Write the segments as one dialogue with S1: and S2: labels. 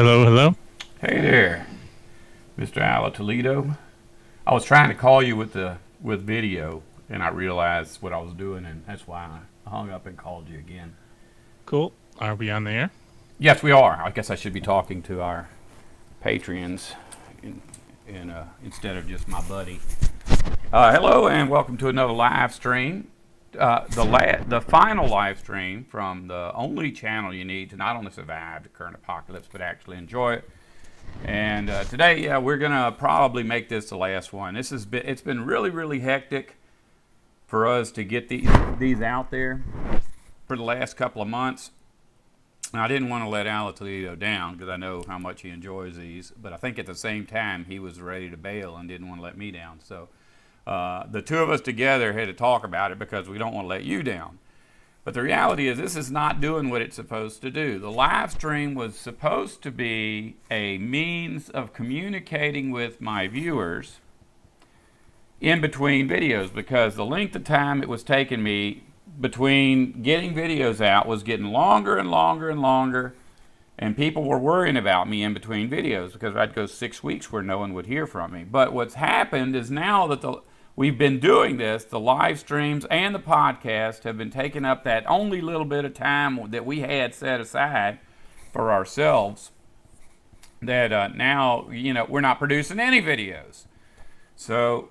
S1: Hello, hello.
S2: Hey there, Mr. Ala Toledo. I was trying to call you with video, and I realized what I was doing, and that's why I hung up and called you again.
S1: Cool. Are we on the air?
S2: Yes, we are. I guess I should be talking to our Patreons instead of just my buddy. Hello, and welcome to another live stream. The final live stream from the only channel you need to not only survive the current apocalypse, but actually enjoy it. And today, we're gonna probably make this the last one. It's been really hectic for us to get these out there for the last couple of months. And I didn't want to let Ala Toledo down because I know how much he enjoys these, but I think at the same time he was ready to bail and didn't want to let me down. So the two of us together had to talk about it because we don't want to let you down. But the reality is this is not doing what it's supposed to do. The live stream was supposed to be a means of communicating with my viewers in between videos, because the length of time it was taking me between getting videos out was getting longer and longer, and people were worrying about me in between videos because I'd go 6 weeks where no one would hear from me. But what's happened is now that we've been doing this, the live streams and the podcast have been taking up that only little bit of time that we had set aside for ourselves, that now, we're not producing any videos. So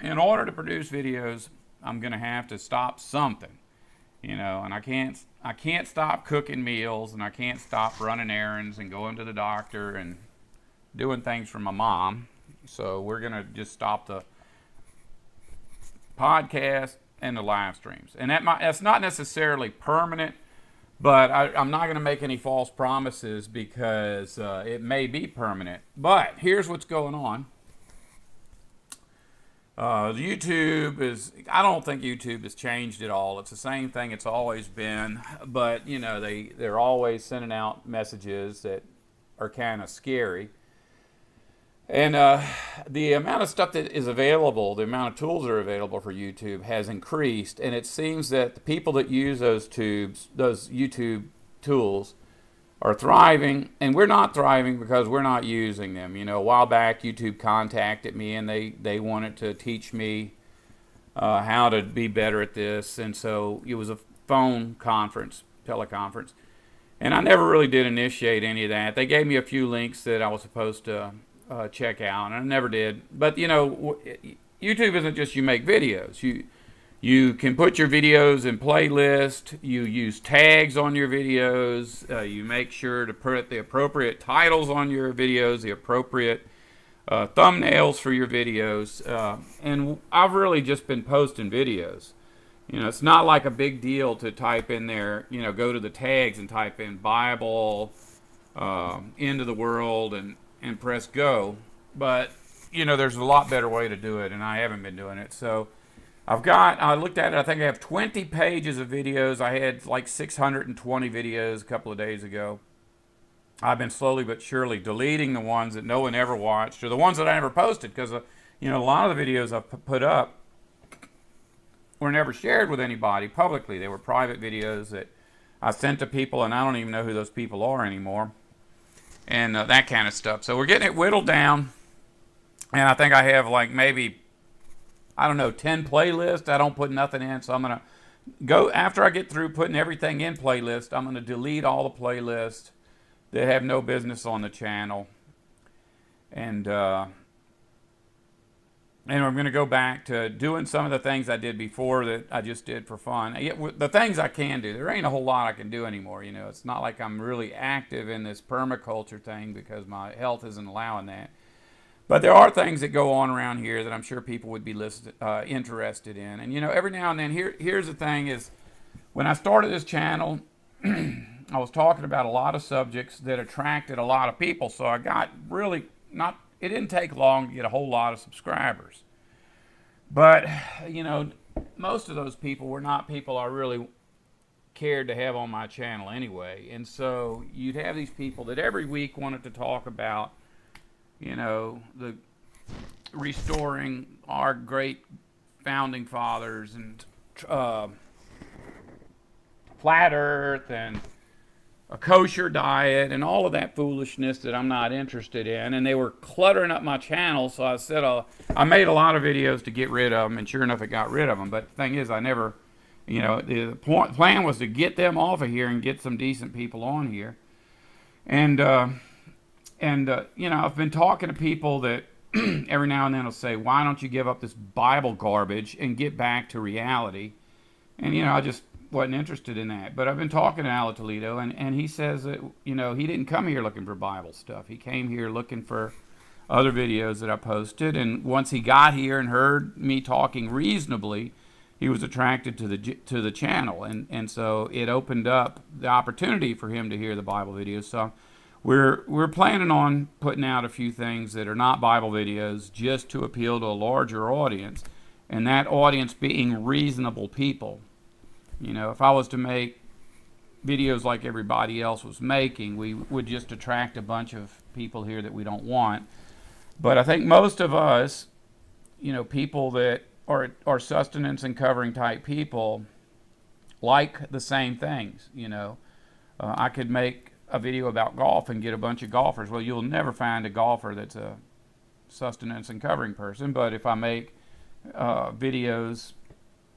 S2: in order to produce videos, I'm going to have to stop something, and I can't stop cooking meals, and I can't stop running errands and going to the doctor and doing things for my mom. So we're going to just stop the podcast and the live streams. And that's not necessarily permanent, but I'm not going to make any false promises because it may be permanent. But here's what's going on. YouTube I don't think YouTube has changed at all. It's the same thing it's always been, but they're always sending out messages that are kind of scary. And the amount of stuff that is available, the amount of tools that are available for YouTube has increased, and it seems that the people that use those YouTube tools are thriving, and we're not thriving because we're not using them. A while back, YouTube contacted me, and they wanted to teach me how to be better at this, and so it was a phone conference, teleconference, and I never really did initiate any of that. They gave me a few links that I was supposed to check out, and I never did. But YouTube isn't just you make videos. You can put your videos in playlist. You use tags on your videos. You make sure to put the appropriate titles on your videos, the appropriate thumbnails for your videos. And I've really just been posting videos. It's not like a big deal to type in there, go to the tags and type in Bible, end of the world, and press go. But, there's a lot better way to do it, and I haven't been doing it. So I looked at it, I think I have 20 pages of videos. I had like 620 videos a couple of days ago. I've been slowly but surely deleting the ones that no one ever watched, or the ones that I never posted, because, a lot of the videos I've put up were never shared with anybody publicly. They were private videos that I sent to people, and I don't even know who those people are anymore, and that kind of stuff. So we're getting it whittled down, and I think I have like maybe, I don't know, 10 playlists. I don't put nothing in, so I'm going to go, after I get through putting everything in playlist, I'm going to delete all the playlists that have no business on the channel. And I'm going to go back to doing some of the things I did before that I just did for fun. The things I can do, there ain't a whole lot I can do anymore. It's not like I'm really active in this permaculture thing because my health isn't allowing that. But there are things that go on around here that I'm sure people would be interested in. And, every now and then, here's the thing is, when I started this channel, I was talking about a lot of subjects that attracted a lot of people. So I got really it didn't take long to get a whole lot of subscribers. But, most of those people were not people I really cared to have on my channel anyway. And so you'd have these people that every week wanted to talk about, the restoring our great founding fathers, and flat earth, and a kosher diet and all of that foolishness that I'm not interested in, and they were cluttering up my channel. So I said, I made a lot of videos to get rid of them, and sure enough, it got rid of them. But the thing is, I never, the plan was to get them off of here and get some decent people on here. And I've been talking to people that every now and then will say, why don't you give up this Bible garbage and get back to reality? And, I just wasn't interested in that. But I've been talking to Al Toledo, and he says that, he didn't come here looking for Bible stuff. He came here looking for other videos that I posted. And once he got here and heard me talking reasonably, he was attracted to the channel. And so it opened up the opportunity for him to hear the Bible videos. So we're planning on putting out a few things that are not Bible videos just to appeal to a larger audience, and that audience being reasonable people. If I was to make videos like everybody else was making, we would just attract a bunch of people here that we don't want. But I think most of us, people that are sustenance and covering type people, like the same things. I could make a video about golf and get a bunch of golfers. Well, you'll never find a golfer that's a sustenance and covering person. But if I make videos,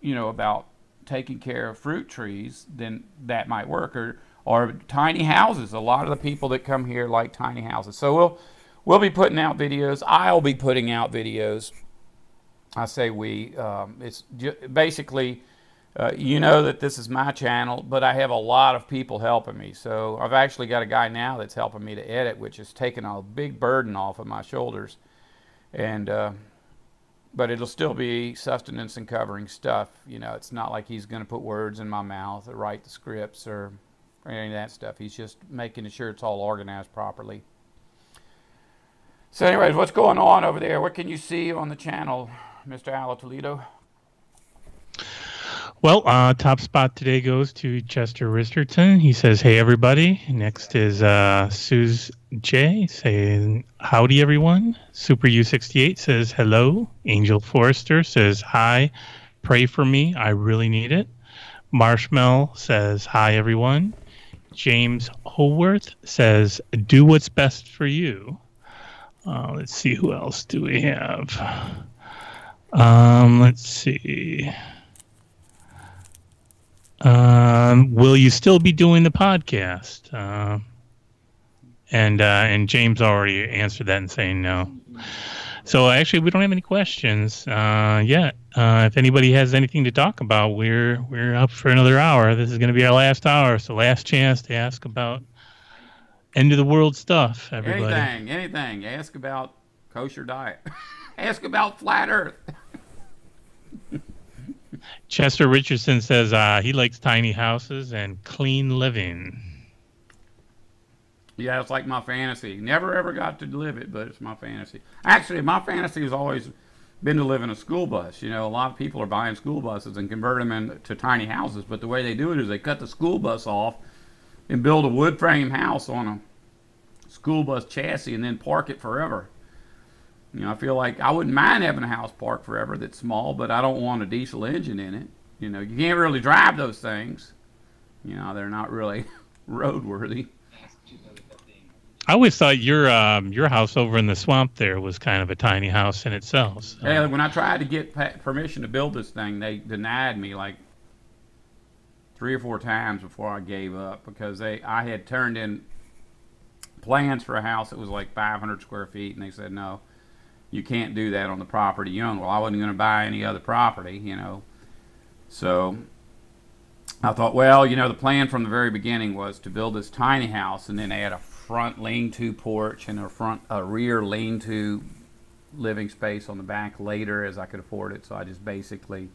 S2: about taking care of fruit trees, then that might work. Or tiny houses. A lot of the people that come here like tiny houses. So we'll be putting out videos. I'll be putting out videos. I say we. It's basically. That this is my channel, but I have a lot of people helping me. So I've actually got a guy now that's helping me to edit, which is taking a big burden off of my shoulders. And but it'll still be sustenance and covering stuff. It's not like he's going to put words in my mouth or write the scripts or any of that stuff. He's just making sure it's all organized properly. So anyways, what's going on over there? What can you see on the channel, Mr. Al Toledo?
S1: Well, top spot today goes to Chester Richardson. He says, hey, everybody. Next is Suze J saying, howdy, everyone. Super U68 says, hello. Angel Forrester says, hi. Pray for me. I really need it. Marshmallow says, hi, everyone. James Holworth says, do what's best for you. Let's see, who else do we have? Let's see. Will you still be doing the podcast? And James already answered that and saying no. So actually, we don't have any questions yet. If anybody has anything to talk about, we're up for another hour. This is going to be our last hour, so last chance to ask about end of the world stuff. Everybody,
S2: anything. Ask about kosher diet. Ask about flat Earth.
S1: Chester Richardson says he likes tiny houses and clean living.
S2: Yeah, it's like my fantasy. Never ever got to live it, but it's my fantasy. Actually, my fantasy has always been to live in a school bus. A lot of people are buying school buses and convert them into tiny houses, but the way they do it is they cut the school bus off and build a wood frame house on a school bus chassis and then park it forever. I feel like I wouldn't mind having a house parked forever that's small, but I don't want a diesel engine in it. You can't really drive those things. They're not really roadworthy.
S1: I always thought your house over in the swamp there was kind of a tiny house in itself. So.
S2: Yeah, when I tried to get permission to build this thing, they denied me like 3 or 4 times before I gave up, because I had turned in plans for a house that was like 500 square feet, and they said no. You can't do that on the property you own. Well, I wasn't going to buy any other property, So I thought, well, the plan from the very beginning was to build this tiny house and then add a front lean-to porch and a rear lean-to living space on the back later as I could afford it. So I just basically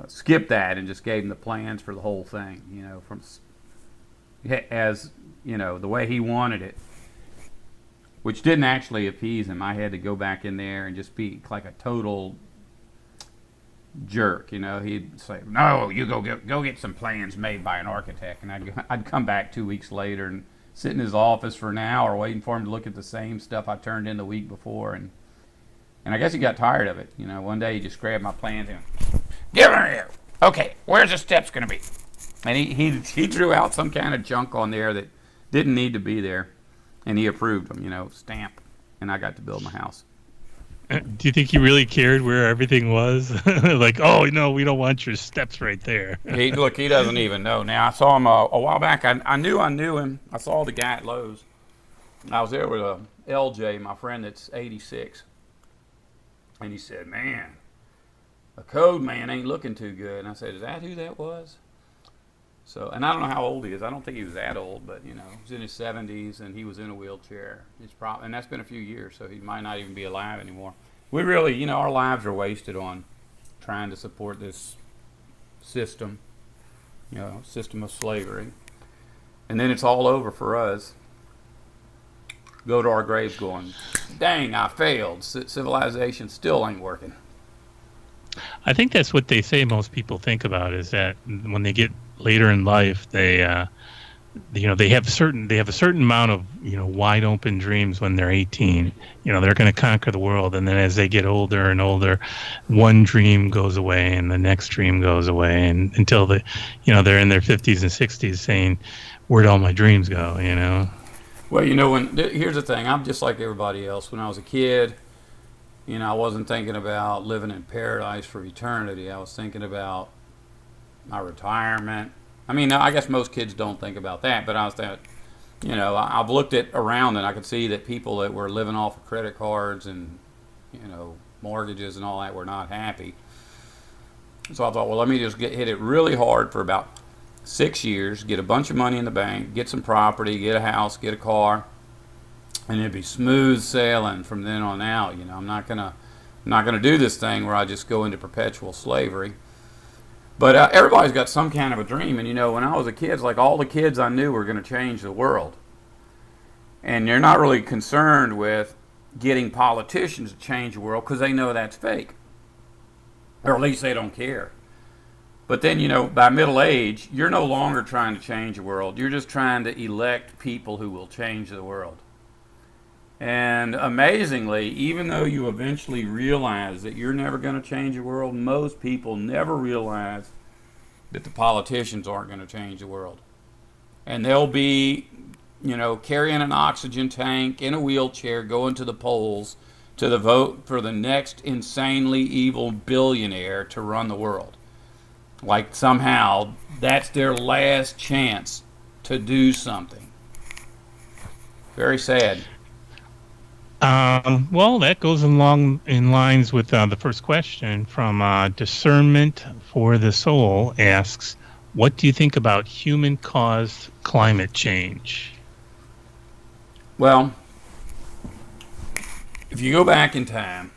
S2: skipped that and just gave him the plans for the whole thing, the way he wanted it. Which didn't actually appease him. I had to go back in there and just be like a total jerk. He'd say, "No, you go get some plans made by an architect," and I'd come back 2 weeks later and sit in his office for an hour waiting for him to look at the same stuff I turned in the week before, and I guess he got tired of it. One day he just grabbed my plans and, "Give them here. Okay, where's the steps going to be? And he drew out some kind of junk on there that didn't need to be there, and he approved them, stamp, and I got to build my house.
S1: Do you think he really cared where everything was? Like, oh, no, we don't want your steps right there.
S2: He doesn't even know. Now, I saw him a while back. I knew him. I saw the guy at Lowe's. I was there with LJ, my friend that's 86. And he said, man, a code man ain't looking too good. And I said, is that who that was? So, and I don't know how old he is. I don't think he was that old, but, he was in his 70s, and he was in a wheelchair. And that's been a few years, so he might not even be alive anymore. We really, our lives are wasted on trying to support this system, system of slavery. And then it's all over for us. Go to our graves going, dang, I failed. Civilization still ain't working.
S1: I think that's what they say most people think about, is that when they get later in life, they they have a certain amount of wide open dreams when they're 18. They're going to conquer the world, and then as they get older and older, one dream goes away and the next dream goes away, and until they're in their 50s and 60s saying, where'd all my dreams go?
S2: Well, here's the thing. I'm just like everybody else. When I was a kid, I wasn't thinking about living in paradise for eternity. I was thinking about my retirement. I mean, I guess most kids don't think about that, but I was that, I've looked around and I could see that people that were living off of credit cards and, mortgages and all that were not happy. So I thought, well, let me just hit it really hard for about 6 years, get a bunch of money in the bank, get some property, get a house, get a car, and it'd be smooth sailing from then on out. I'm not gonna do this thing where I just go into perpetual slavery. But everybody's got some kind of a dream, and when I was a kid, it's like all the kids I knew were going to change the world, and you're not really concerned with getting politicians to change the world because they know that's fake, or at least they don't care. But then, by middle age, you're no longer trying to change the world. You're just trying to elect people who will change the world. And amazingly, even though you eventually realize that you're never going to change the world, most people never realize that the politicians aren't going to change the world. And they'll be, carrying an oxygen tank in a wheelchair, going to the polls to vote for the next insanely evil billionaire to run the world. Like somehow that's their last chance to do something. Very sad.
S1: Well, that goes along in lines with the first question from Discernment for the Soul asks, what do you think about human-caused climate change?
S2: Well, if you go back in time,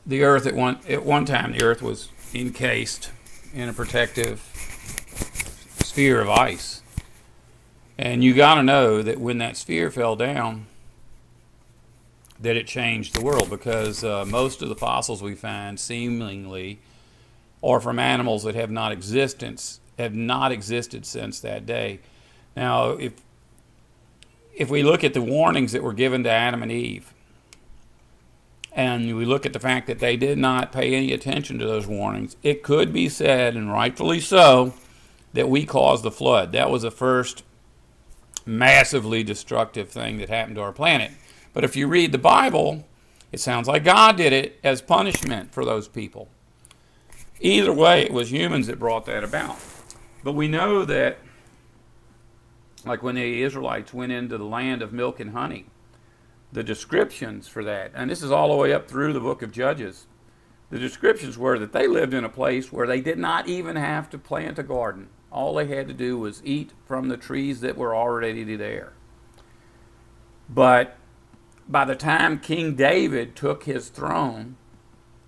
S2: the Earth at one time, the Earth was encased in a protective sphere of ice. And you got to know that when that sphere fell down, that it changed the world, because most of the fossils we find seemingly are from animals that have not existed since that day. Now, if we look at the warnings that were given to Adam and Eve, and we look at the fact that they did not pay any attention to those warnings, it could be said, and rightfully so, that we caused the flood. That was the first massively destructive thing that happened to our planet. But if you read the Bible, it sounds like God did it as punishment for those people. Either way, it was humans that brought that about. But we know that, like when the Israelites went into the land of milk and honey, the descriptions for that, and this is all the way up through the book of Judges, the descriptions were that they lived in a place where they did not even have to plant a garden. All they had to do was eat from the trees that were already there. But by the time King David took his throne,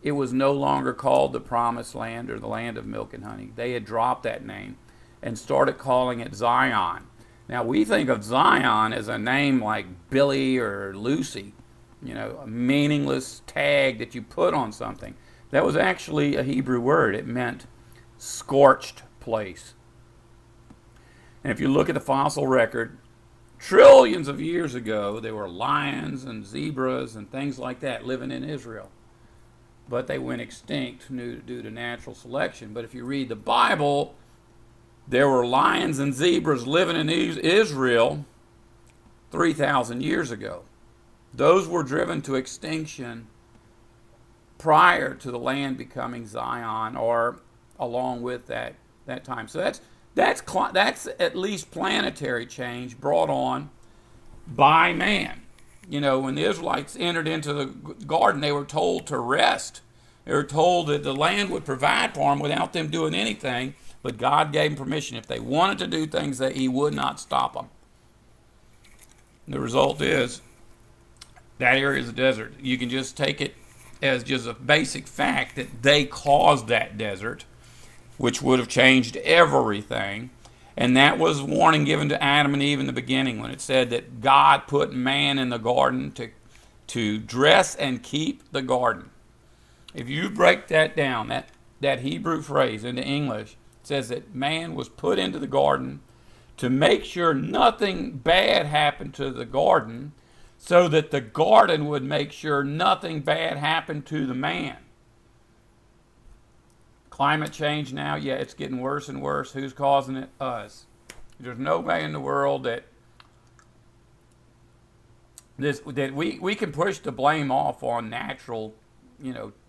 S2: it was no longer called the Promised Land or the Land of Milk and Honey. They had dropped that name and started calling it Zion. Now, we think of Zion as a name like Billy or Lucy, a meaningless tag that you put on something. That was actually a Hebrew word. It meant scorched place. And if you look at the fossil record, trillions of years ago, there were lions and zebras and things like that living in Israel. But they went extinct due to natural selection. But if you read the Bible, there were lions and zebras living in Israel 3,000 years ago. Those were driven to extinction prior to the land becoming Zion, or along with that time. So that's at least planetary change brought on by man. You know, when the Israelites entered into the garden, they were told to rest. They were told that the land would provide for them without them doing anything, but God gave them permission. If they wanted to do things, that He would not stop them. The result is that area is a desert. You can just take it as just a basic fact that they caused that desert, which would have changed everything. And that was warning given to Adam and Eve in the beginning, when it said that God put man in the garden to dress and keep the garden. If you break that down, that Hebrew phrase into English, it says that man was put into the garden to make sure nothing bad happened to the garden, so that the garden would make sure nothing bad happened to the man. Climate change now, yeah, it's getting worse and worse. Who's causing it? Us. There's no way in the world that we can push the blame off on natural,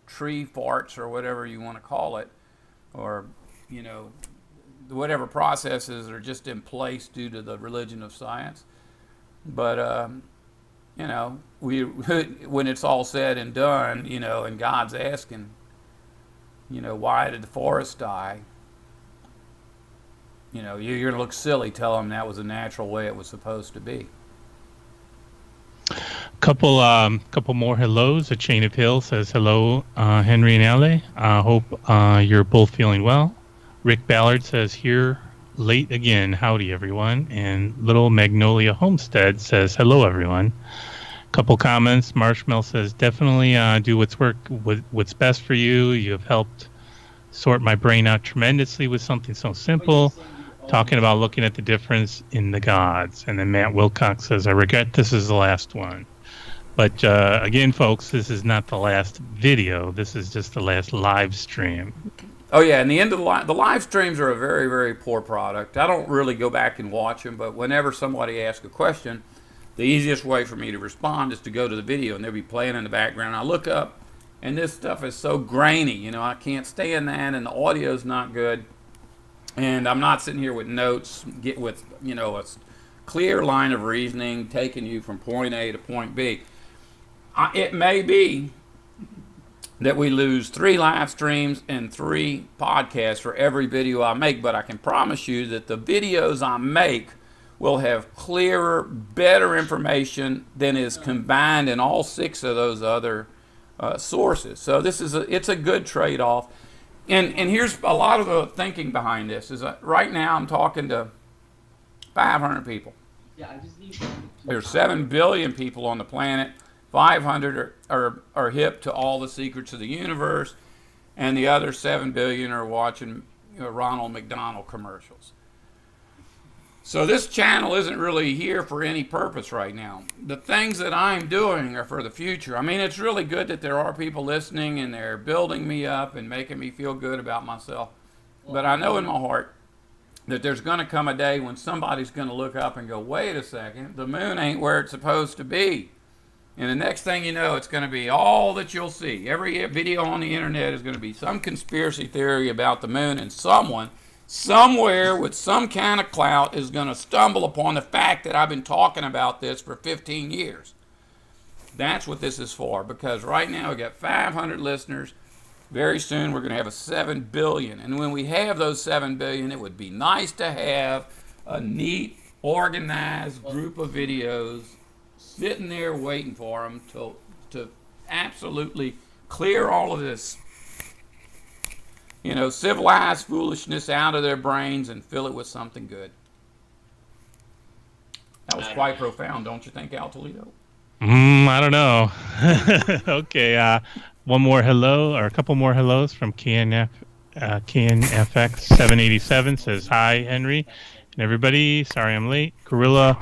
S2: tree farts or whatever you want to call it, or, whatever processes are just in place due to the religion of science. But, when it's all said and done, and God's asking, why did the forest die? You're going to look silly telling them that was a natural way it was supposed to be.
S1: Couple more hellos. A Chain of Hill says, hello, Henry and Ale. Hope you're both feeling well. Rick Ballard says, here late again. Howdy, everyone. And Little Magnolia Homestead says, hello, everyone. Couple comments. Marshmallow says, definitely do what's best for you. You have helped sort my brain out tremendously with something so simple, talking about looking at the difference in the gods. And then Matt Wilcox says, I regret this is the last one. But again, folks, this is not the last video. This is just the last live stream.
S2: Oh, yeah, and the end of the live streams are a very, very poor product. I don't really go back and watch them, but whenever somebody asks a question, the easiest way for me to respond is to go to the video, and they'll be playing in the background. I look up, and this stuff is so grainy. I can't stand that, and the audio's not good. And I'm not sitting here with notes, with a clear line of reasoning, taking you from point A to point B. It may be that we lose 3 live streams and 3 podcasts for every video I make, but I can promise you that the videos I make will have clearer, better information than is combined in all 6 of those other sources. So it's a good trade-off. And here's a lot of the thinking behind this. Is right now I'm talking to 500 people. Yeah, I just need There's 7 billion people on the planet. 500 are hip to all the secrets of the universe, and the other 7 billion are watching Ronald McDonald commercials. So this channel isn't really here for any purpose right now. The things that I'm doing are for the future. I mean, it's really good that there are people listening and they're building me up and making me feel good about myself. But I know in my heart that there's going to come a day when somebody's going to look up and go, wait a second, the moon ain't where it's supposed to be. And the next thing you know, it's going to be all that you'll see. Every video on the internet is going to be some conspiracy theory about the moon, and someone somewhere with some kind of clout is going to stumble upon the fact that I've been talking about this for 15 years. That's what this is for, because right now we've got 500 listeners. Very soon we're going to have a 7 billion. And when we have those 7 billion, it would be nice to have a neat, organized group of videos sitting there waiting for them to absolutely clear all of this civilized foolishness out of their brains and fill it with something good. That was quite profound, don't you think, Al Toledo?
S1: I don't know. Okay, one more hello, or a couple more hellos from KNFX787 says, hi, Henry and everybody. Sorry I'm late. Gorilla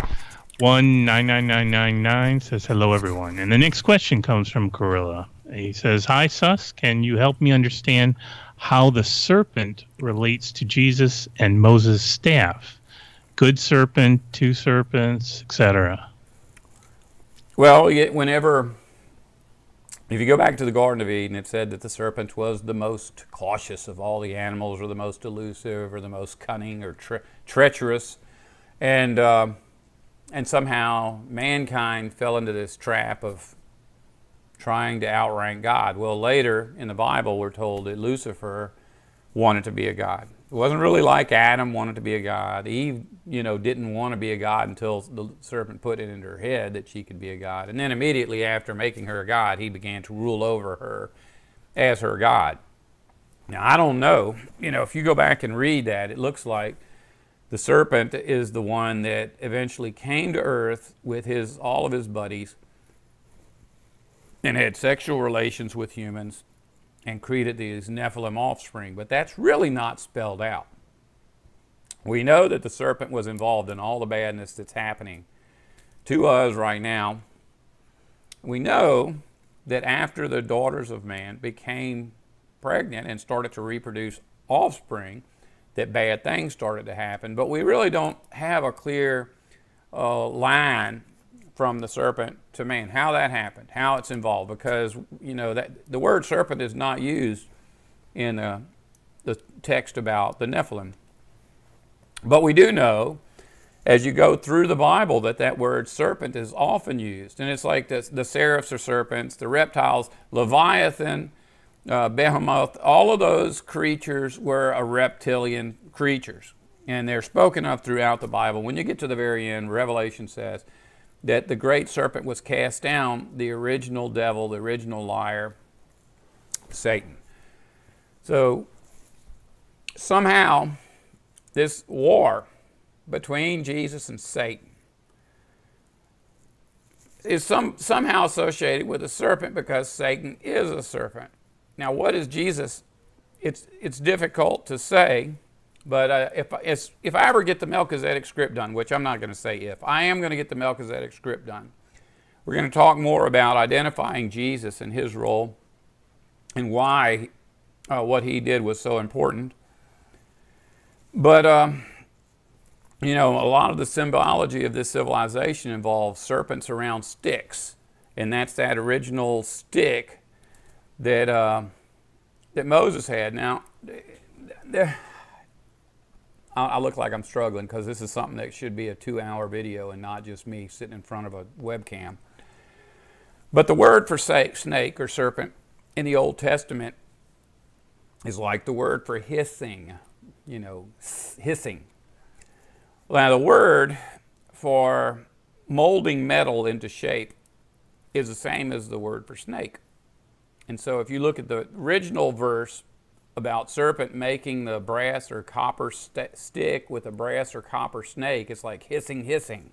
S1: 199999 says, hello, everyone. And the next question comes from Gorilla. He says, "Hi, Sus. Can you help me understand how the serpent relates to Jesus and Moses' staff? Good serpent, two serpents, etc."
S2: Well, whenever, if you go back to the Garden of Eden, it said that the serpent was the most cautious of all the animals, or the most elusive, or the most cunning, or treacherous. And somehow mankind fell into this trap of trying to outrank God. Well, later in the Bible, we're told that Lucifer wanted to be a god. It wasn't really like Adam wanted to be a god. Eve, didn't want to be a god until the serpent put it into her head that she could be a god. And then immediately after making her a god, he began to rule over her as her god. Now, I don't know. If you go back and read that, it looks like the serpent is the one that eventually came to earth with all of his buddies and had sexual relations with humans and created these Nephilim offspring. But that's really not spelled out. We know that the serpent was involved in all the badness that's happening to us right now. We know that after the daughters of man became pregnant and started to reproduce offspring, that bad things started to happen. But we really don't have a clear line from the serpent to man, how that happened, how it's involved, because that the word serpent is not used in the text about the Nephilim. But we do know, as you go through the Bible, that word serpent is often used, and it's like the seraphs are serpents, the reptiles, Leviathan, Behemoth, all of those creatures were a reptilian creatures, and they're spoken of throughout the Bible. When you get to the very end, Revelation says that the great serpent was cast down, the original devil, the original liar, Satan. So somehow this war between Jesus and Satan is somehow associated with the serpent, because Satan is a serpent. Now, what is Jesus? It's difficult to say. But if I ever get the Melchizedek script done, which I'm not going to say if, I am going to get the Melchizedek script done, we're going to talk more about identifying Jesus and his role and why what he did was so important. But, a lot of the symbology of this civilization involves serpents around sticks. And that's that original stick that Moses had. Now, I look like I'm struggling because this is something that should be a 2-hour video and not just me sitting in front of a webcam. But the word for snake or serpent in the Old Testament is like the word for hissing, hissing. Now, the word for molding metal into shape is the same as the word for snake. And so if you look at the original verse about serpent making the brass or copper stick with a brass or copper snake, it's like hissing, hissing.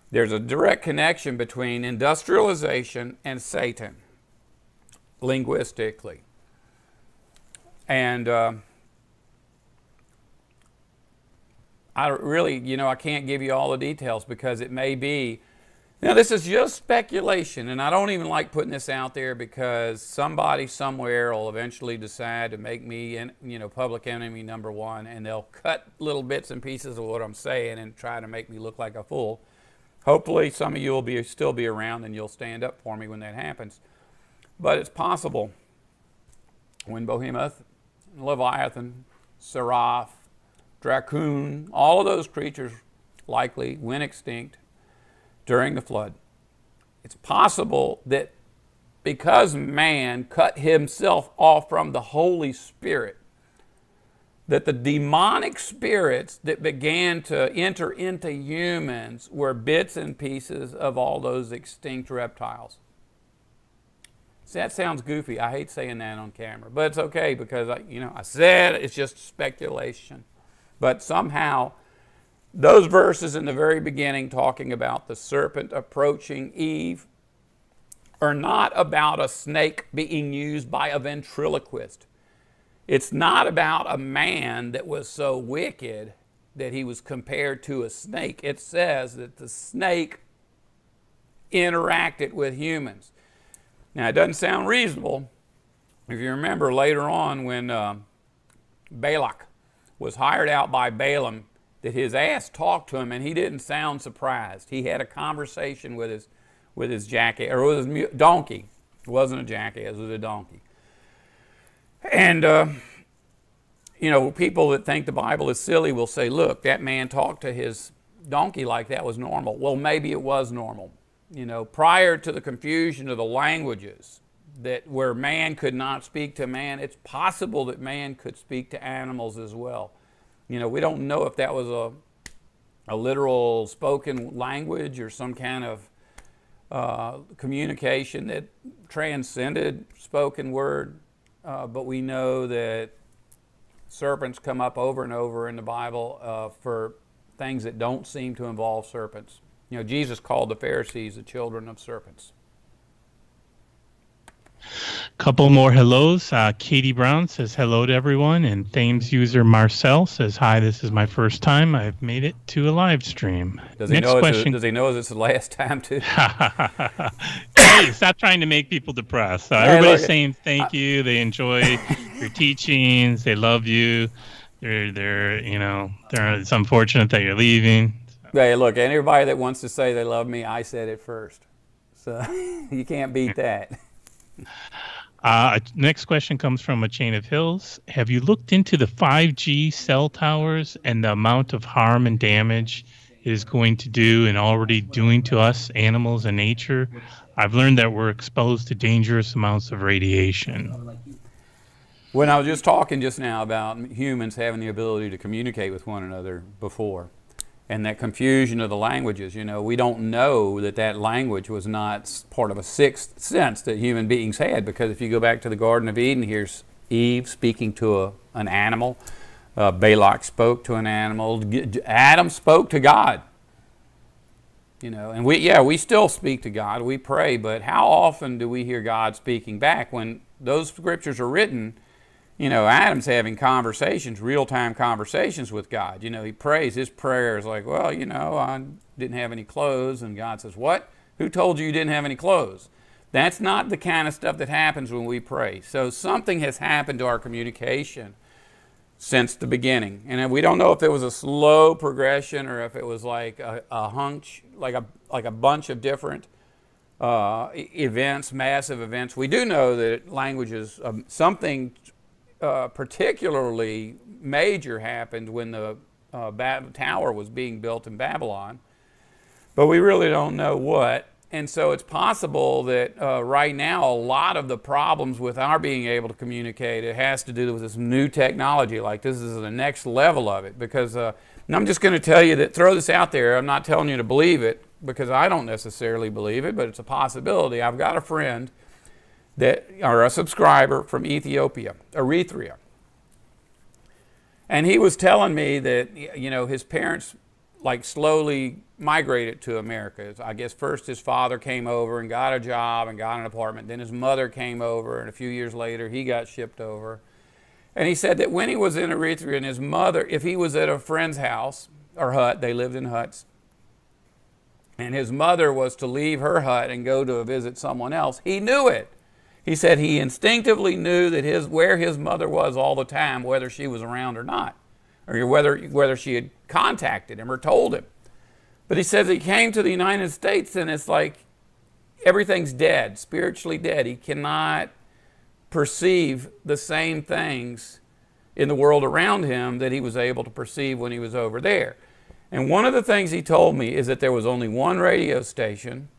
S2: There's a direct connection between industrialization and Satan, linguistically. And I really, I can't give you all the details because it may be. Now, this is just speculation, and I don't even like putting this out there because somebody somewhere will eventually decide to make me, public enemy number one, and they'll cut little bits and pieces of what I'm saying and try to make me look like a fool. Hopefully, some of you will still be around and you'll stand up for me when that happens. But it's possible when Behemoth, Leviathan, Seraph, Dracoon, all of those creatures likely went extinct during the flood. It's possible that because man cut himself off from the Holy Spirit, that the demonic spirits that began to enter into humans were bits and pieces of all those extinct reptiles. See, that sounds goofy. I hate saying that on camera, but it's okay because I said it's just speculation. But somehow those verses in the very beginning talking about the serpent approaching Eve are not about a snake being used by a ventriloquist. It's not about a man that was so wicked that he was compared to a snake. It says that the snake interacted with humans. Now, it doesn't sound reasonable. If you remember later on when Balak was hired out by Balaam, that his ass talked to him and he didn't sound surprised. He had a conversation with his jackass, or with his donkey. It wasn't a jackass, it was a donkey. And, you know, people that think the Bible is silly will say, look, that man talked to his donkey like that was normal. Well, maybe it was normal. You know, prior to the confusion of the languages, that where man could not speak to man, it's possible that man could speak to animals as well. You know, we don't know if that was a literal spoken language or some kind of communication that transcended spoken word, but we know that serpents come up over and over in the Bible for things that don't seem to involve serpents. You know, Jesus called the Pharisees the children of serpents.
S1: Couple more hellos. Katie Brown says hello to everyone, and Thames user Marcel says hi. This is my first time I've made it to a live stream.
S2: Does he know it's the last time too?
S1: Hey, stop trying to make people depressed. Everybody's saying thank you. They enjoy your teachings. They love you. It's unfortunate that you're leaving.
S2: Hey, look, anybody that wants to say they love me, I said it first. So you can't beat that.
S1: Next question comes from A Chain of Hills. Have you looked into the 5G cell towers and the amount of harm and damage it is going to do and already doing to us, animals, and nature? I've learned that we're exposed to dangerous amounts of radiation.
S2: When I was just talking just now about humans having the ability to communicate with one another before, and that confusion of the languages, you know, we don't know that language was not part of a sixth sense that human beings had, because if you go back to the Garden of Eden, here's Eve speaking to an animal, Balak spoke to an animal, Adam spoke to God. You know, and we still speak to God, we pray, but how often do we hear God speaking back? When those scriptures are written, you know, Adam's having conversations, real-time conversations with God. You know, he prays. His prayer is like, well, you know, I didn't have any clothes. And God says, what? Who told you you didn't have any clothes? That's not the kind of stuff that happens when we pray. So something has happened to our communication since the beginning. And we don't know if it was a slow progression or if it was like a hunch, like a bunch of different events, massive events. We do know that languages, something particularly major happened when the tower was being built in Babylon, but we really don't know what. And so it's possible that right now a lot of the problems with our being able to communicate, it has to do with this new technology. Like this is the next level of it, because and I'm just going to tell you that, throw this out there, I'm not telling you to believe it because I don't necessarily believe it, but it's a possibility. I've got a friend or a subscriber from Eritrea. And he was telling me that, you know, his parents like slowly migrated to America. I guess first his father came over and got a job and got an apartment. Then his mother came over, and a few years later he got shipped over. And he said that when he was in Eritrea, and his mother, if he was at a friend's house or hut, they lived in huts, and his mother was to leave her hut and go to visit someone else, he knew it. He said he instinctively knew that where his mother was all the time, whether she was around or not, or whether she had contacted him or told him. But he says he came to the United States and it's like everything's dead, spiritually dead. He cannot perceive the same things in the world around him that he was able to perceive when he was over there. And one of the things he told me is that there was only one radio station,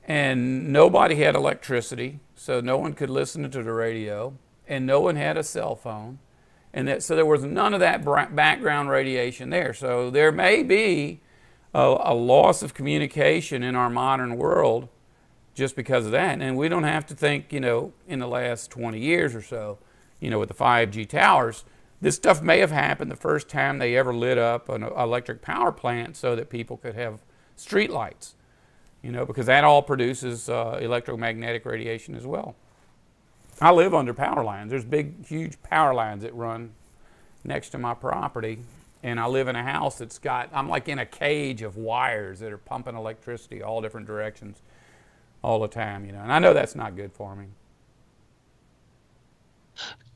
S2: and nobody had electricity, so no one could listen to the radio, and no one had a cell phone, and so there was none of that background radiation there. So there may be a loss of communication in our modern world just because of that. And we don't have to think, you know, in the last 20 years or so, you know, with the 5G towers, this stuff may have happened the first time they ever lit up an electric power plant so that people could have street lights. You know, because that all produces electromagnetic radiation as well. I live under power lines. There's big, huge power lines that run next to my property. And I live in a house I'm like in a cage of wires that are pumping electricity all different directions all the time, you know. And I know that's not good for me.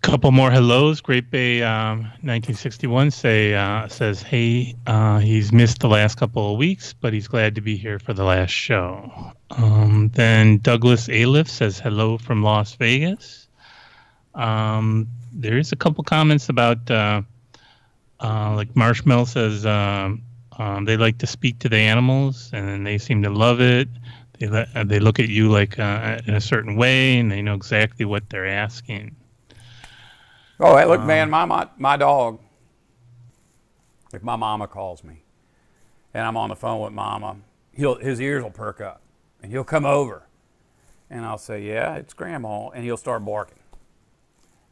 S1: Couple more hellos. Great Bay 1961 says, hey, he's missed the last couple of weeks, but he's glad to be here for the last show. Then Douglas Aliff says hello from Las Vegas. There's a couple comments about like Marshmallow says they like to speak to the animals and they seem to love it. They look at you like in a certain way and they know exactly what they're asking.
S2: Oh, hey, look, man, my dog, if my mama calls me and I'm on the phone with mama, his ears will perk up and he'll come over and I'll say, yeah, it's grandma, and he'll start barking.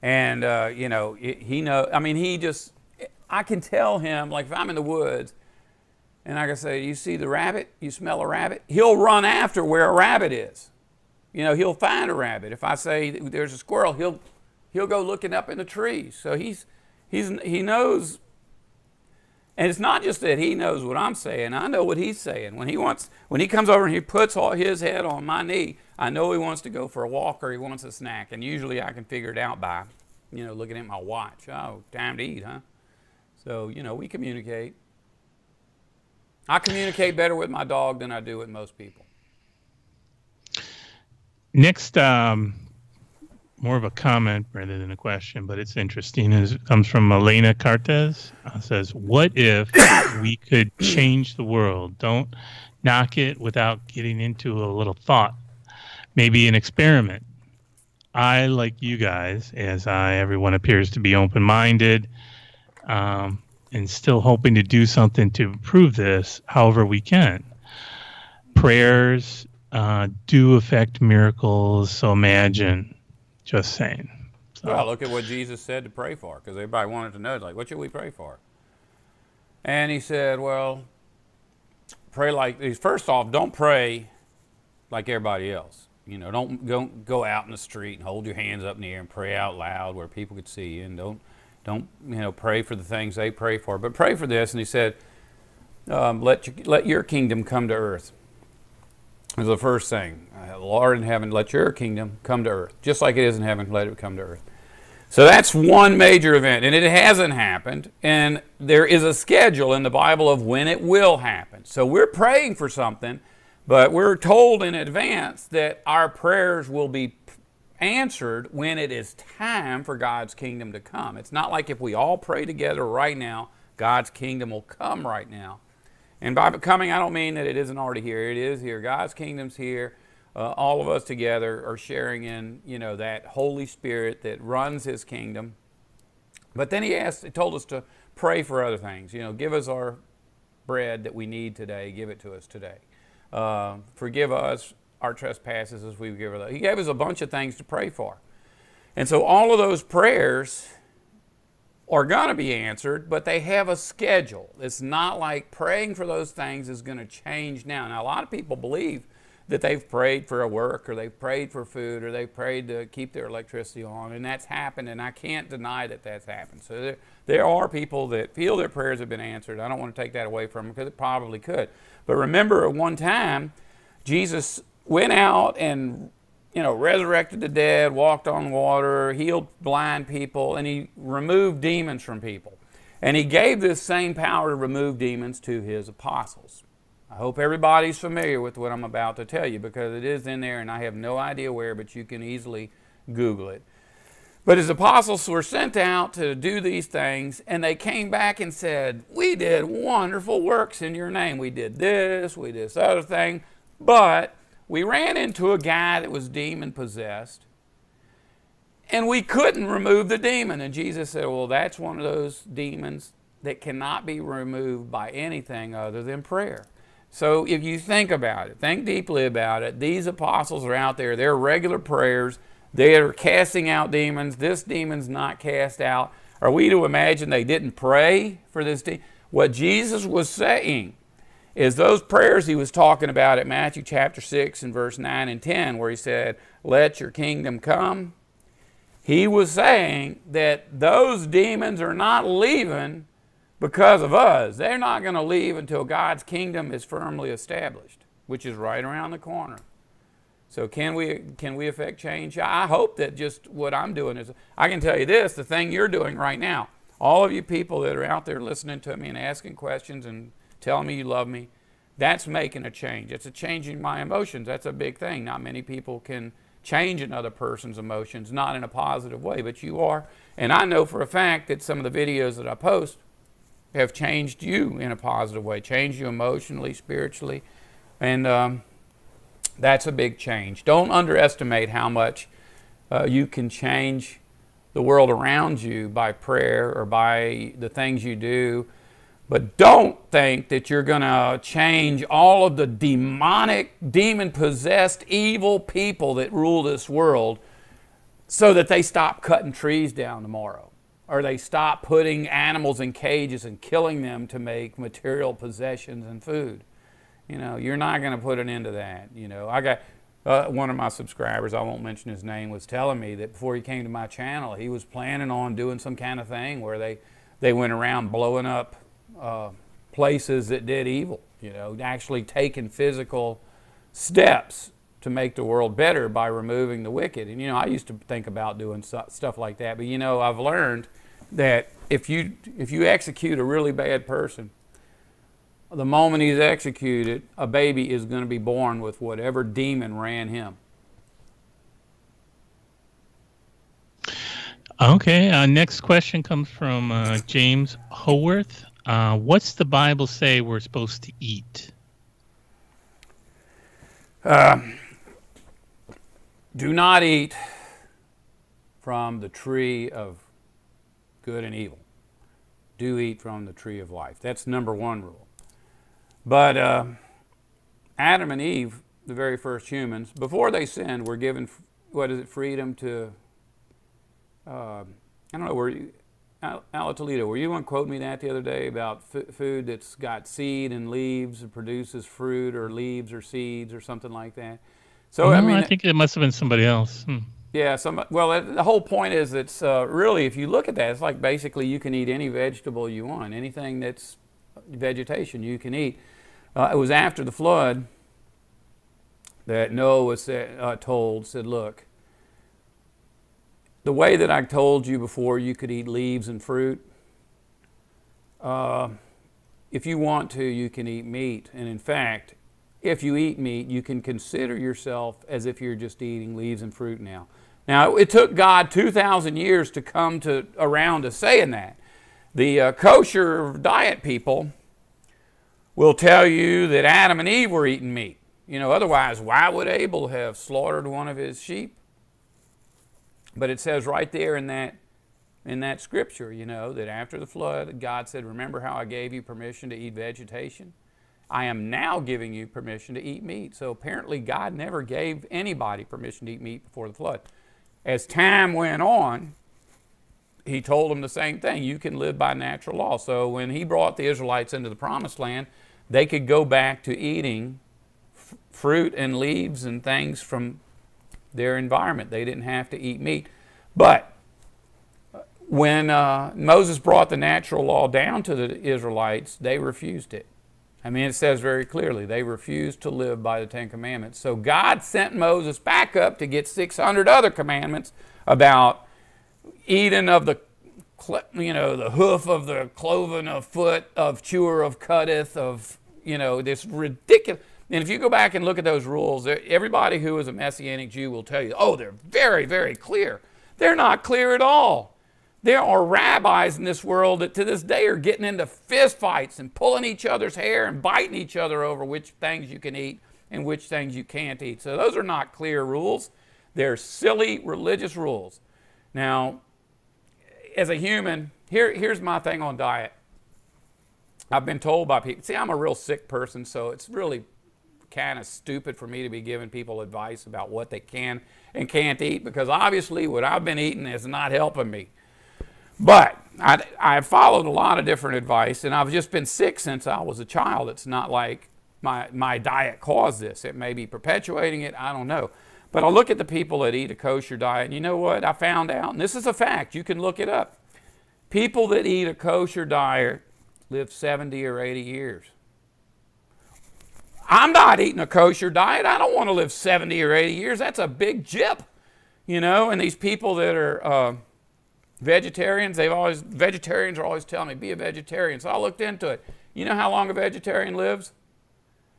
S2: And, you know, he knows, I mean, I can tell him, like if I'm in the woods and I can say, you see the rabbit? You smell a rabbit? He'll run after where a rabbit is. You know, he'll find a rabbit. If I say there's a squirrel, he'll go looking up in the trees. So he knows, and it's not just that he knows what I'm saying. I know what he's saying. When he comes over and he puts all his head on my knee, I know he wants to go for a walk or he wants a snack. And usually I can figure it out by, you know, looking at my watch. Oh, time to eat, huh? So, you know, we communicate. I communicate better with my dog than I do with most people.
S1: Next, more of a comment rather than a question, but it's interesting. It comes from Elena Cartes. Says, what if we could change the world? Don't knock it without getting into a little thought. Maybe an experiment. I, like you guys, everyone appears to be open-minded and still hoping to do something to improve this however we can. Prayers do affect miracles, so imagine. Just saying. So.
S2: Well, look at what Jesus said to pray for, because everybody wanted to know, like, what should we pray for? And he said, well, pray like, first off, don't pray like everybody else. You know, don't go out in the street and hold your hands up in the air and pray out loud where people could see you, and don't you know, pray for the things they pray for, but pray for this. And he said, let your kingdom come to earth. Is the first thing. Lord in heaven, let your kingdom come to earth. Just like it is in heaven, let it come to earth. So that's one major event, and it hasn't happened, and there is a schedule in the Bible of when it will happen. So we're praying for something, but we're told in advance that our prayers will be answered when it is time for God's kingdom to come. It's not like if we all pray together right now, God's kingdom will come right now. And by coming, I don't mean that it isn't already here. It is here. God's kingdom's here. All of us together are sharing in, you know, that Holy Spirit that runs His kingdom. But then He told us to pray for other things. You know, give us our bread that we need today. Give it to us today. Forgive us our trespasses as we give our. He gave us a bunch of things to pray for. And so all of those prayers are going to be answered, but they have a schedule. It's not like praying for those things is going to change now. Now, a lot of people believe that they've prayed for a work, or they've prayed for food, or they've prayed to keep their electricity on, and that's happened, and I can't deny that that's happened. So there are people that feel their prayers have been answered. I don't want to take that away from them, because it probably could. But remember, at one time, Jesus went out and, you know, resurrected the dead, walked on water, healed blind people, and He removed demons from people. And He gave this same power to remove demons to His apostles. I hope everybody's familiar with what I'm about to tell you, because it is in there and I have no idea where, but you can easily Google it. But His apostles were sent out to do these things, and they came back and said, we did wonderful works in your name. We did this, we did this other thing, but we ran into a guy that was demon-possessed, and we couldn't remove the demon. And Jesus said, well, that's one of those demons that cannot be removed by anything other than prayer. So if you think about it, think deeply about it, these apostles are out there, they're regular prayers, they are casting out demons, this demon's not cast out. Are we to imagine they didn't pray for this demon? What Jesus was saying is those prayers He was talking about at Matthew chapter 6 and verse 9 and 10, where He said, let your kingdom come. He was saying that those demons are not leaving because of us. They're not going to leave until God's kingdom is firmly established, which is right around the corner. So can we affect change? I hope that just what I'm doing is, I can tell you this, the thing you're doing right now, all of you people that are out there listening to me and asking questions and telling me you love me, that's making a change. It's a changing my emotions. That's a big thing. Not many people can change another person's emotions, not in a positive way, but you are. And I know for a fact that some of the videos that I post have changed you in a positive way, changed you emotionally, spiritually, and that's a big change. Don't underestimate how much you can change the world around you by prayer or by the things you do. But don't think that you're going to change all of the demonic, demon-possessed, evil people that rule this world so that they stop cutting trees down tomorrow, or they stop putting animals in cages and killing them to make material possessions and food. You know, you're not going to put an end to that. You know, I got one of my subscribers, I won't mention his name, was telling me that before he came to my channel, he was planning on doing some kind of thing where they went around blowing up places that did evil, you know, actually taking physical steps to make the world better by removing the wicked. And, you know, I used to think about doing stuff like that, but, you know, I've learned that if you execute a really bad person, the moment he's executed, a baby is going to be born with whatever demon ran him.
S1: Okay, next question comes from James Howarth. What's the Bible say we're supposed to eat?
S2: Do not eat from the tree of good and evil. Do eat from the tree of life. That's number one rule. But Adam and Eve, the very first humans, before they sinned, were given, what is it, freedom to, I don't know, were you, Ala Toledo, were you going to quote me that the other day about food that's got seed and leaves and produces fruit or leaves or seeds or something like that? So,
S1: no,
S2: I mean,
S1: I think it must have been somebody else.
S2: Yeah, well, the whole point is it's really, if you look at that, it's like basically you can eat any vegetable you want. Anything that's vegetation you can eat. It was after the flood that Noah was said, look, the way that I told you before you could eat leaves and fruit, if you want to, you can eat meat. And in fact, if you eat meat, you can consider yourself as if you're just eating leaves and fruit now. Now, it took God 2,000 years to come around to saying that. The kosher diet people will tell you that Adam and Eve were eating meat. You know, otherwise, why would Abel have slaughtered one of his sheep? But it says right there in that scripture, you know, that after the flood, God said, remember how I gave you permission to eat vegetation? I am now giving you permission to eat meat. So apparently God never gave anybody permission to eat meat before the flood. As time went on, he told them the same thing. You can live by natural law. So when he brought the Israelites into the promised land, they could go back to eating fruit and leaves and things from their environment. They didn't have to eat meat. But when Moses brought the natural law down to the Israelites, they refused it. I mean, it says very clearly, they refused to live by the Ten Commandments. So God sent Moses back up to get 600 other commandments about eating of the, you know, the hoof of the cloven of foot, of chewer of cutteth, of, you know, this ridiculous. And if you go back and look at those rules, everybody who is a Messianic Jew will tell you, oh, they're very, very clear. They're not clear at all. There are rabbis in this world that to this day are getting into fist fights and pulling each other's hair and biting each other over which things you can eat and which things you can't eat. So those are not clear rules. They're silly religious rules. Now, as a human, here's my thing on diet. I've been told by people, see, I'm a real sick person, so it's really kind of stupid for me to be giving people advice about what they can and can't eat, because obviously what I've been eating is not helping me. But I've followed a lot of different advice, and I've just been sick since I was a child. It's not like my diet caused this. It may be perpetuating it. I don't know. But I look at the people that eat a kosher diet, and you know what I found out? And this is a fact. You can look it up. People that eat a kosher diet live 70 or 80 years. I'm not eating a kosher diet. I don't want to live 70 or 80 years. That's a big jip, you know. And these people that are vegetarians, vegetarians are always telling me, be a vegetarian. So I looked into it. You know how long a vegetarian lives?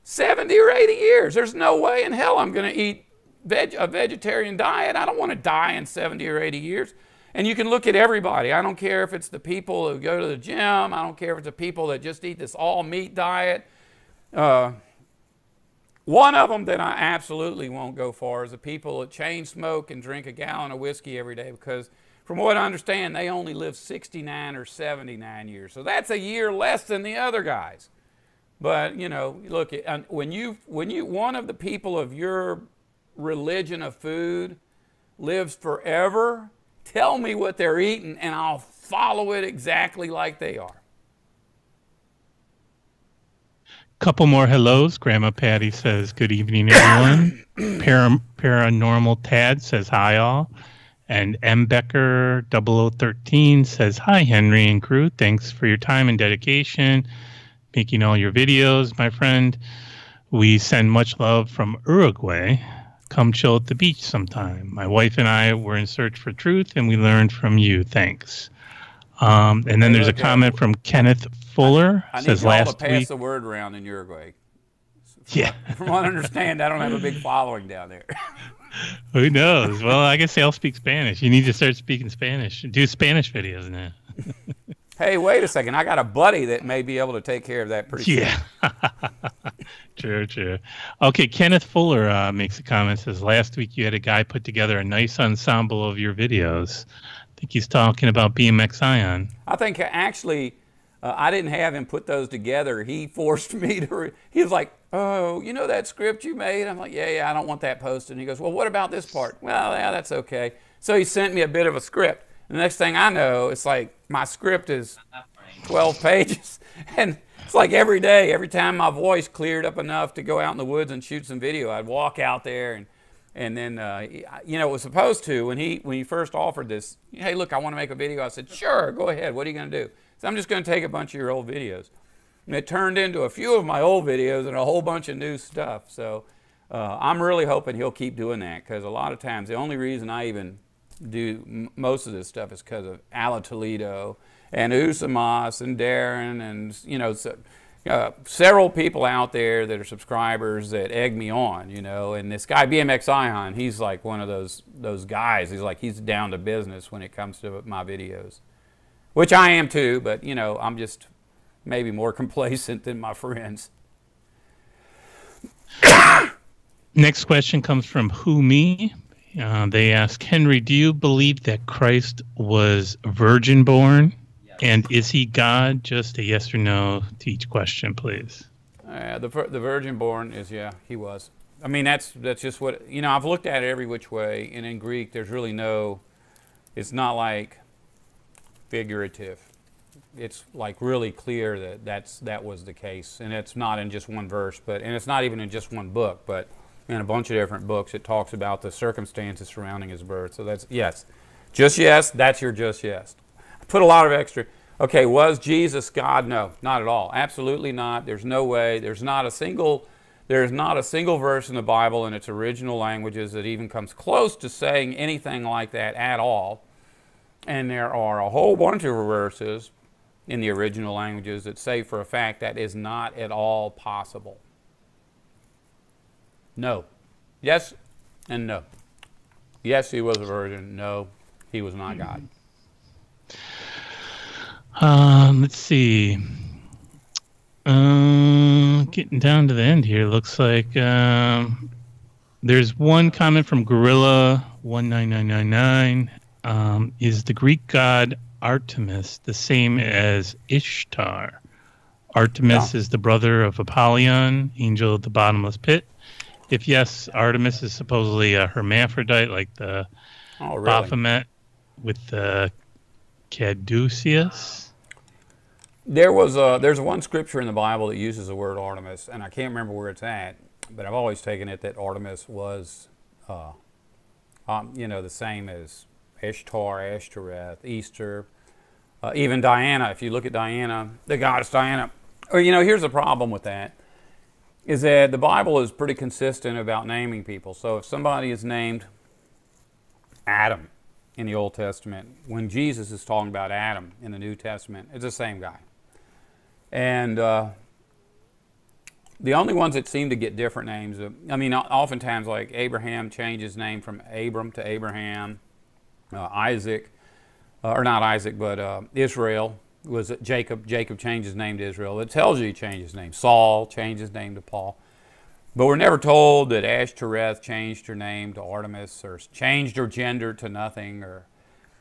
S2: 70 or 80 years. There's no way in hell I'm going to eat a vegetarian diet. I don't want to die in 70 or 80 years. And you can look at everybody. I don't care if it's the people who go to the gym. I don't care if it's the people that just eat this all meat diet. One of them that I absolutely won't go for is the people that chain smoke and drink a gallon of whiskey every day, because from what I understand, they only live 69 or 79 years. So that's a year less than the other guys. But, you know, look, one of the people of your religion of food lives forever, tell me what they're eating and I'll follow it exactly like they are.
S1: Couple more hellos. Grandma Patty says, good evening, everyone. Paranormal Tad says, hi, all. And M. Becker 0013 says, hi, Henry and crew. Thanks for your time and dedication, making all your videos, my friend. We send much love from Uruguay. Come chill at the beach sometime. My wife and I were in search for truth, and we learned from you. Thanks. And then there's a comment from Kenneth Fuller.
S2: I
S1: says
S2: need y'all
S1: last
S2: to pass
S1: week.
S2: the word around in Uruguay.
S1: Yeah.
S2: From what I understand, I don't have a big following down there.
S1: Who knows? Well, I guess they all speak Spanish. You need to start speaking Spanish. Do Spanish videos now.
S2: Hey, wait a second. I got a buddy that may be able to take care of that pretty soon.
S1: True. Okay, Kenneth Fuller makes a comment. Says, last week you had a guy put together a nice ensemble of your videos. I think he's talking about BMX Ion.
S2: I think actually I didn't have him put those together. He forced me to. He was like, oh, you know that script you made? I'm like, yeah, I don't want that posted. And he goes, well, what about this part? Well, yeah, that's okay. So he sent me a bit of a script. The next thing I know, it's like my script is 12 pages. And it's like every day, every time my voice cleared up enough to go out in the woods and shoot some video, I'd walk out there and then, you know, it was supposed to, when he first offered this, hey, look, I want to make a video. I said, sure, go ahead. What are you going to do? So I'm just going to take a bunch of your old videos. And it turned into a few of my old videos and a whole bunch of new stuff. So I'm really hoping he'll keep doing that, because a lot of times the only reason I even do most of this stuff is because of Ala Toledo and Usamas and Darren and, you know, several people out there that are subscribers that egg me on, you know. And this guy BMX Ion, he's like one of those guys. He's down to business when it comes to my videos, which I am too, but, you know, I'm just maybe more complacent than my friends.
S1: Next question comes from Who Me. They ask, Henry, do you believe that Christ was virgin born? Yes. And is he God? Just a yes or no to each question, please.
S2: The virgin born is, yeah, he was. I mean, that's just what, you know, I've looked at it every which way, and in Greek there's really no, it's not like figurative. It's like really clear that was the case, and it's not in just one verse, and it's not even in just one book, but in a bunch of different books it talks about the circumstances surrounding his birth. So that's yes. Just yes, that's your just yes. I put a lot of extra. Okay, was Jesus God? No, not at all. Absolutely not. There's no way. There's not a single verse in the Bible in its original languages that even comes close to saying anything like that at all. And there are a whole bunch of verses in the original languages that say for a fact that is not at all possible. No. Yes and no. Yes, he was a virgin. No, he was not God.
S1: Let's see. Getting down to the end here, looks like there's one comment from Gorilla 19999. Is the Greek god Artemis the same as Ishtar? Artemis is the brother of Apollyon, angel of the bottomless pit. If yes, Artemis is supposedly a hermaphrodite, like the Baphomet with the Caduceus.
S2: There's one scripture in the Bible that uses the word Artemis, and I can't remember where it's at, but I've always taken it that Artemis was, you know, the same as Ishtar, Ashtoreth, Easter, even Diana. If you look at Diana, the goddess Diana, or, you know, here's the problem with that. is that the Bible is pretty consistent about naming people. So if somebody is named Adam in the Old Testament, when Jesus is talking about Adam in the New Testament, it's the same guy. And the only ones that seem to get different names, I mean, oftentimes like Abraham changed his name from Abram to Abraham. Isaac, or not Isaac, but Israel was Jacob. Jacob changed his name to Israel. It tells you he changed his name. Saul changed his name to Paul. But we're never told that Ashtoreth changed her name to Artemis or changed her gender to nothing.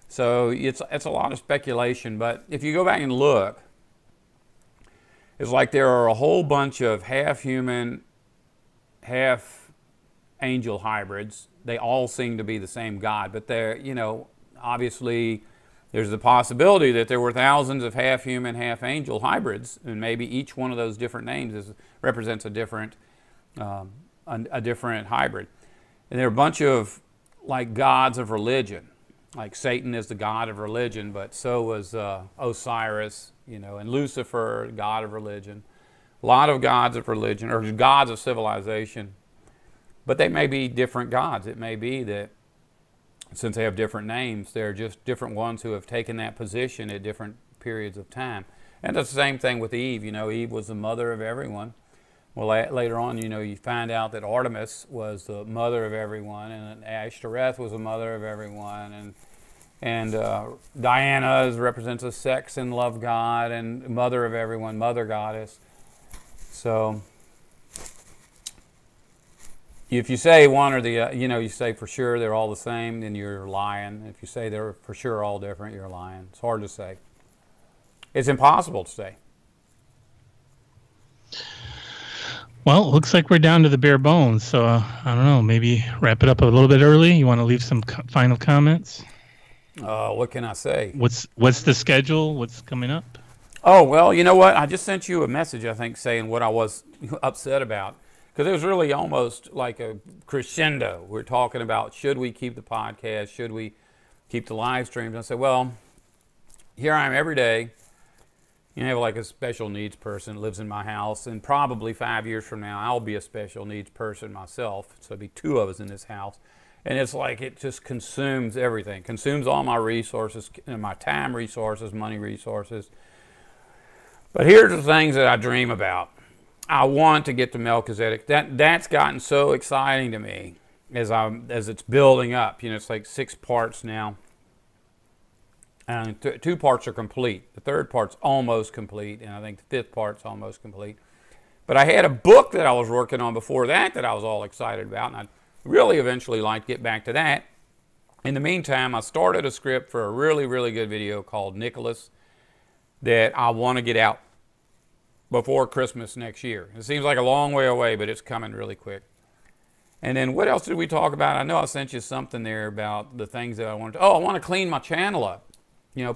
S2: So it's a lot of speculation. But if you go back and look, it's like there are a whole bunch of half human, half angel hybrids. They all seem to be the same God, but they're, obviously there's the possibility that there were thousands of half human, half angel hybrids, and maybe each one of those different names represents a different hybrid. And there are a bunch of like gods of religion. Like Satan is the god of religion, but so was Osiris, and Lucifer, god of religion. A lot of gods of religion, or gods of civilization. But they may be different gods. It may be that since they have different names, they're just different ones who have taken that position at different periods of time. And it's the same thing with Eve. Eve was the mother of everyone. Well, later on, you find out that Artemis was the mother of everyone, and Ashtoreth was the mother of everyone, and Diana represents a sex and love god, and mother of everyone, mother goddess. So if you say one or the, you say for sure they're all the same, then you're lying. If you say they're for sure all different, you're lying. It's hard to say. It's impossible to say.
S1: Well, it looks like we're down to the bare bones, so I don't know, maybe wrap it up a little bit early. You want to leave some final comments?
S2: What can I say?
S1: What's the schedule? What's coming up?
S2: Oh, well, you know what? I just sent you a message, I think, saying what I was upset about. Because it was really almost like a crescendo. We're talking about, should we keep the podcast? Should we keep the live streams? And I said, well, here I am every day. You have like a special needs person lives in my house, and probably 5 years from now, I'll be a special needs person myself. So there'll be two of us in this house. And it's like it just consumes everything. Consumes all my resources, my time resources, money resources. But here's the things that I dream about. I want to get to Melchizedek. That's gotten so exciting to me as it's building up. It's like 6 parts now. And 2 parts are complete. The 3rd part's almost complete, and I think the 5th part's almost complete. But I had a book that I was working on before that I was all excited about, and I'd really eventually like to get back to that. In the meantime, I started a script for a really, really good video called Nicholas that I want to get out before Christmas next year. It seems like a long way away, but it's coming really quick. And then what else did we talk about? I know I sent you something there about the things that I wanted to... Oh, I want to clean my channel up.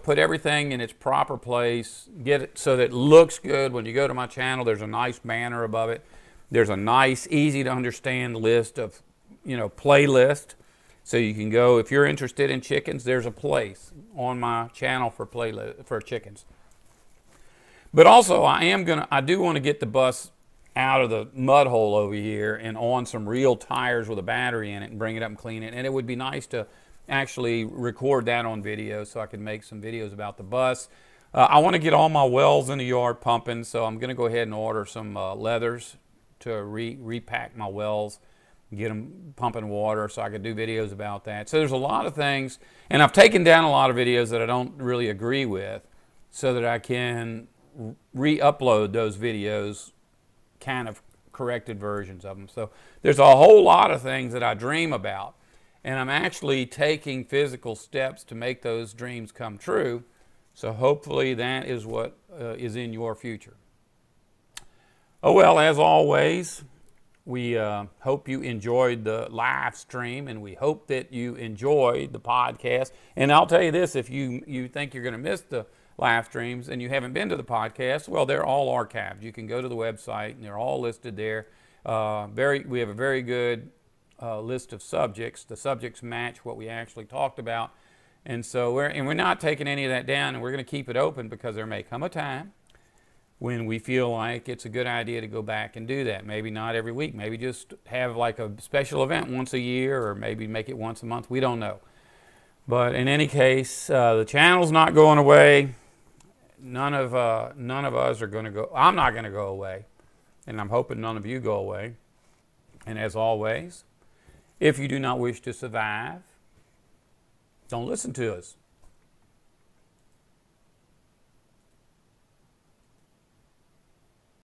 S2: Put everything in its proper place, get it so that it looks good. When you go to my channel, there's a nice banner above it. There's a nice, easy to understand list of, playlist. So you can go, if you're interested in chickens, there's a place on my channel for playlist for chickens. But also, I do want to get the bus out of the mud hole over here and on some real tires with a battery in it and bring it up and clean it. And it would be nice to actually record that on video so I can make some videos about the bus. I want to get all my wells in the yard pumping, so I'm going to go ahead and order some leathers to repack my wells, get them pumping water so I could do videos about that. So there's a lot of things, and I've taken down a lot of videos that I don't really agree with so that I can re-upload those videos, kind of corrected versions of them. So there's a whole lot of things that I dream about. And I'm actually taking physical steps to make those dreams come true. So hopefully that is what is in your future. Oh, well, as always, we hope you enjoyed the live stream, and we hope that you enjoyed the podcast. And I'll tell you this, if you think you're going to miss the live streams and you haven't been to the podcast, well, they're all archived. You can go to the website, and they're all listed there. We have a very good list of subjects. The subjects match what we actually talked about, and so we're not taking any of that down, and we're going to keep it open because there may come a time when we feel like it's a good idea to go back and do that. Maybe not every week. Maybe just have like a special event once a year, or maybe make it once a month. We don't know. But in any case, the channel's not going away. None of us are going to go. I'm not going to go away, and I'm hoping none of you go away. And as always, if you do not wish to survive, don't listen to us.